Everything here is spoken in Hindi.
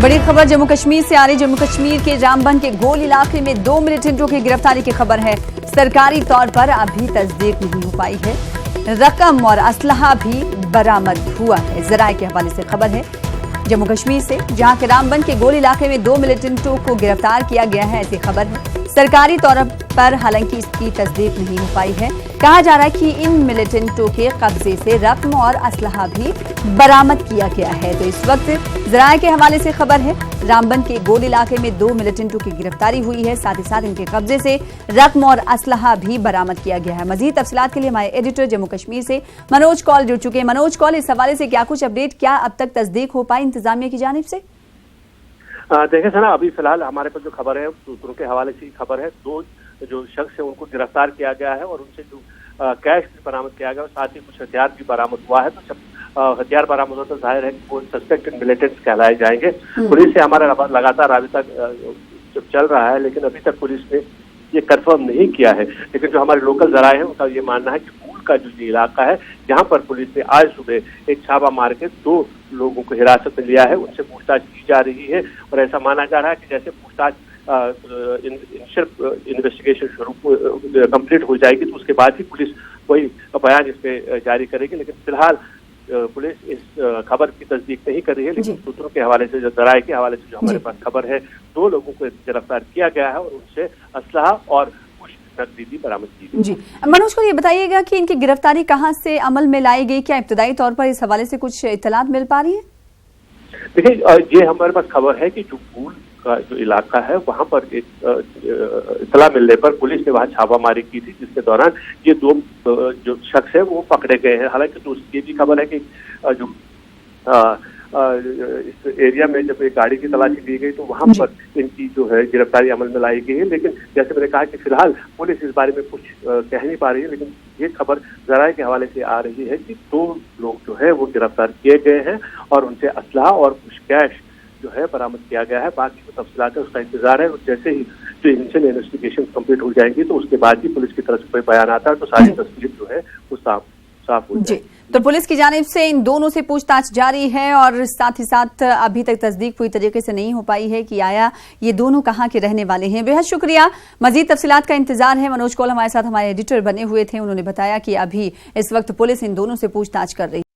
बड़ी खबर जम्मू कश्मीर से आ रही। जम्मू कश्मीर के रामबन के गोल इलाके में 2 मिलिटेंटों की गिरफ्तारी की खबर है। सरकारी तौर पर अभी तस्दीक नहीं हो पाई है। रकम और असलहा भी बरामद हुआ है। जराये के हवाले से खबर है जम्मू कश्मीर से, जहां के रामबन के गोल इलाके में 2 मिलिटेंटों को गिरफ्तार किया गया है, ऐसी खबर है। सरकारी तौर पर हालांकि इसकी तस्दीक नहीं हो पाई है। कहा जा रहा है कि इन मिलिटेंटों के कब्जे से रकम और असलहा भी बरामद किया गया है। तो इस वक्त जराये के हवाले से खबर है रामबन के गोल इलाके में 2 मिलिटेंटों की गिरफ्तारी हुई है, साथ ही साथ इनके कब्जे से रकम और असलहा भी बरामद किया गया है। मजीद तफसीलात के लिए हमारे एडिटर जम्मू कश्मीर से मनोज कौल जुड़ चुके हैं। मनोज कौल, इस हवाले से क्या कुछ अपडेट, क्या अब तक तस्दीक हो पाई इंतजामिया की जानिब से? देखें सना, अभी फिलहाल हमारे पास जो खबर है सूत्रों के हवाले से खबर है, 2 जो शख्स है उनको गिरफ्तार किया गया है और उनसे जो कैश भी बरामद किया गया और साथ ही कुछ हथियार भी बरामद हुआ है। तो जब हथियार बरामद हो तो जाहिर है कि वो सस्पेक्टेड मिलिटेंट्स कहलाए जाएंगे। पुलिस से हमारा लगातार राबिता जब चल रहा है, लेकिन अभी तक पुलिस ने ये कंफर्म नहीं किया है। लेकिन जो हमारे लोकल जराये हैं उनका ये मानना है कि मूल का जो इलाका है जहाँ पर पुलिस ने आज सुबह एक छापा मार के 2 लोगों को हिरासत में लिया है, उनसे पूछताछ की जा रही है। और ऐसा माना जा रहा है कि जैसे पूछताछ सिर्फ इन्वेस्टिगेशन शुरू कंप्लीट हो जाएगी तो उसके बाद ही पुलिस कोई बयान इस पे जारी करेगी। लेकिन फिलहाल पुलिस इस खबर की तस्दीक नहीं कर रही है। लेकिन सूत्रों के हवाले से, जो जराये के हवाले से जो हमारे पास खबर है, 2 लोगों को गिरफ्तार किया गया है और उनसे असलहा और कुछ नकदी भी बरामद की गई। जी मनोज को ये बताइएगा कि इनकी गिरफ्तारी कहाँ से अमल में लाई गई, क्या इब्तदाई तौर पर इस हवाले से कुछ इत्तलात मिल पा रही है? देखिए, ये हमारे पास खबर है कि जो पूल का जो इलाका है वहां पर एक इत्तला मिलने पर पुलिस ने वहां छापामारी की थी, जिसके दौरान ये 2 जो शख्स है वो पकड़े गए हैं। हालांकि तो ये भी खबर है कि जो इस एरिया में जब एक गाड़ी की तलाशी दी गई तो वहां पर इनकी जो है गिरफ्तारी अमल में लाई गई है। लेकिन जैसे मैंने कहा कि फिलहाल पुलिस इस बारे में कुछ कह नहीं पा रही है। लेकिन ये खबर जराये के हवाले से आ रही है कि 2 लोग जो है वो गिरफ्तार किए गए हैं और उनसे असलहा और कुछ कैश जो है बरामद किया गया है। बाकी जो तफसीलात है उसका इंतजार है और जैसे ही जो इनिशियल इन्वेस्टिगेशन कंप्लीट हो जाएंगी तो उसके बाद ही पुलिस की तरफ से कोई बयान आता है तो सारी तस्वीर जो है वो साफ हो जाएगी। तो पुलिस की जानिब से इन दोनों से पूछताछ जारी है और साथ ही साथ अभी तक तस्दीक पूरी तरीके से नहीं हो पाई है कि आया ये दोनों कहाँ के रहने वाले हैं। बेहद शुक्रिया, मजीद तफसीलात का इंतजार है। मनोज कौल हमारे साथ हमारे एडिटर बने हुए थे, उन्होंने बताया कि अभी इस वक्त पुलिस इन दोनों से पूछताछ कर रही है।